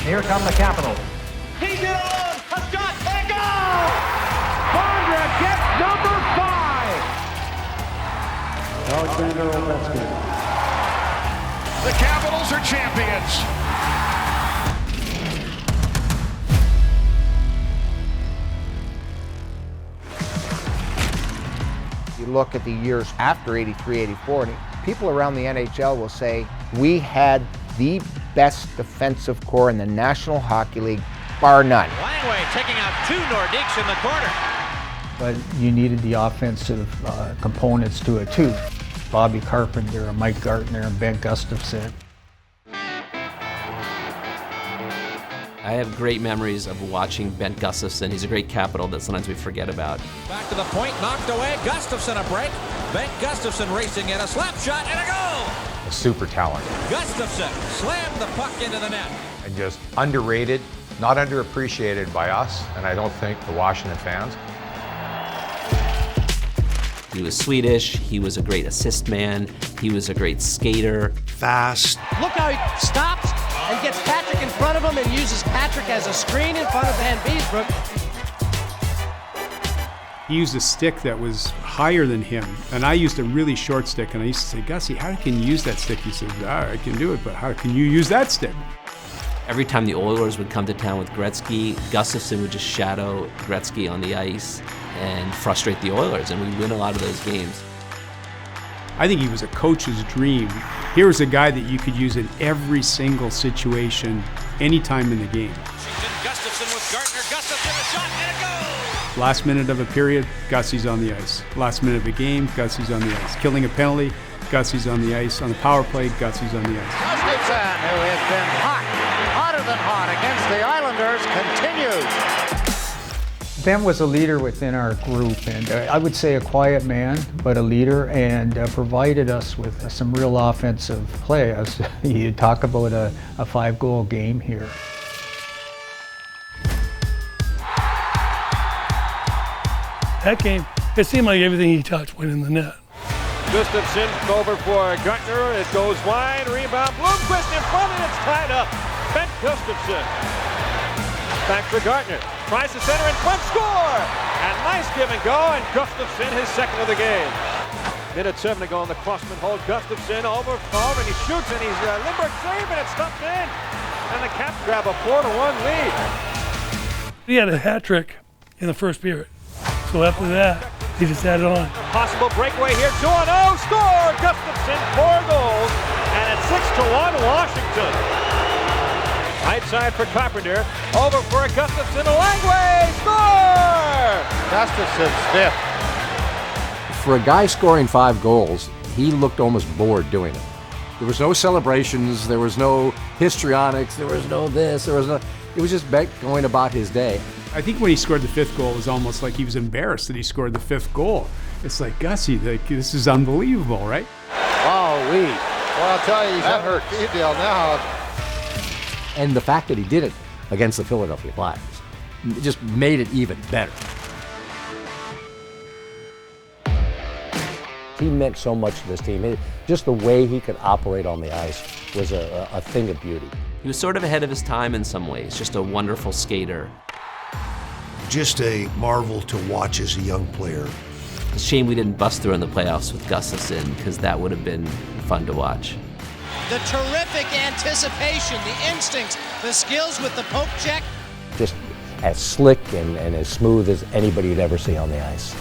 Here come the Capitals. He's in alone. A shot and a goal! Bondra gets number 5. Alexander Ovechkin. The Capitals are champions. You look at the years after 83, 84, and people around the NHL will say, we had the best defensive core in the National Hockey League, bar none. Langway taking out 2 Nordiques in the corner. But you needed the offensive components to it too. Bobby Carpenter, Mike Gartner, and Bengt-Ake Gustafsson. I have great memories of watching Bengt Gustafsson. He's a great Capital that sometimes we forget about. Back to the point, knocked away. Gustafsson a break. Bengt Gustafsson racing in a slap shot and a goal. A super talent. Gustafsson slammed the puck into the net. And just underrated, not underappreciated by us, and I don't think the Washington fans. He was Swedish, he was a great assist man, he was a great skater. Fast. Look how he stops and gets Patrick in front of him and uses Patrick as a screen in front of Van Beesbrook. He used a stick that was higher than him, and I used a really short stick, and I used to say, Gussie, how can you use that stick? He said, I can do it, but how can you use that stick? Every time the Oilers would come to town with Gretzky, Gustafsson would just shadow Gretzky on the ice and frustrate the Oilers, and we'd win a lot of those games. I think he was a coach's dream. Here was a guy that you could use in every single situation, anytime in the game. Gustafsson with Gartner. Gustafsson a shot and a goal! Last minute of a period, Gussie's on the ice. Last minute of a game, Gussie's on the ice. Killing a penalty, Gussie's on the ice. On the power play, Gussie's on the ice. Gustafsson, who has been hotter than hot against the Islanders, continues. Ben was a leader within our group, and I would say a quiet man, but a leader, and provided us with some real offensive play. You talk about a 5-goal game here. That game, it seemed like everything he touched went in the net. Gustafsson over for Gartner. It goes wide. Rebound. Blomqvist in front, and it's tied up. Bengt Gustafsson. Back for Gartner. Tries to center in front. Score! And nice give and go. And Gustafsson his second of the game. Minute 7 to go on the Crossman hold. Gustafsson over, and he shoots, and he's Lindbergh save, and it's stuffed in. And the Caps grab a 4-1 lead. He had a hat trick in the first period. So after that, he just added on. Possible breakaway here. 2-0. Score! Gustafsson, 4 goals. And it's 6-1 Washington. Right side for Carpenter. Over for Gustafsson. Langway. Score! Gustafsson stiff. For a guy scoring 5 goals, he looked almost bored doing it. There was no celebrations, there was no histrionics, there was no this, it was just Beck going about his day. I think when he scored the 5th goal, it was almost like he was embarrassed that he scored the 5th goal. It's like, Gussie, this is unbelievable, right? Well, I'll tell you, he's that hurt deal now. And the fact that he did it against the Philadelphia Flyers just made it even better. He meant so much to this team. Just the way he could operate on the ice was a thing of beauty. He was sort of ahead of his time in some ways, just a wonderful skater. Just a marvel to watch as a young player. It's a shame we didn't bust through in the playoffs with Gustafsson, because that would have been fun to watch. The terrific anticipation, the instincts, the skills with the poke check. Just as slick and as smooth as anybody you'd ever see on the ice.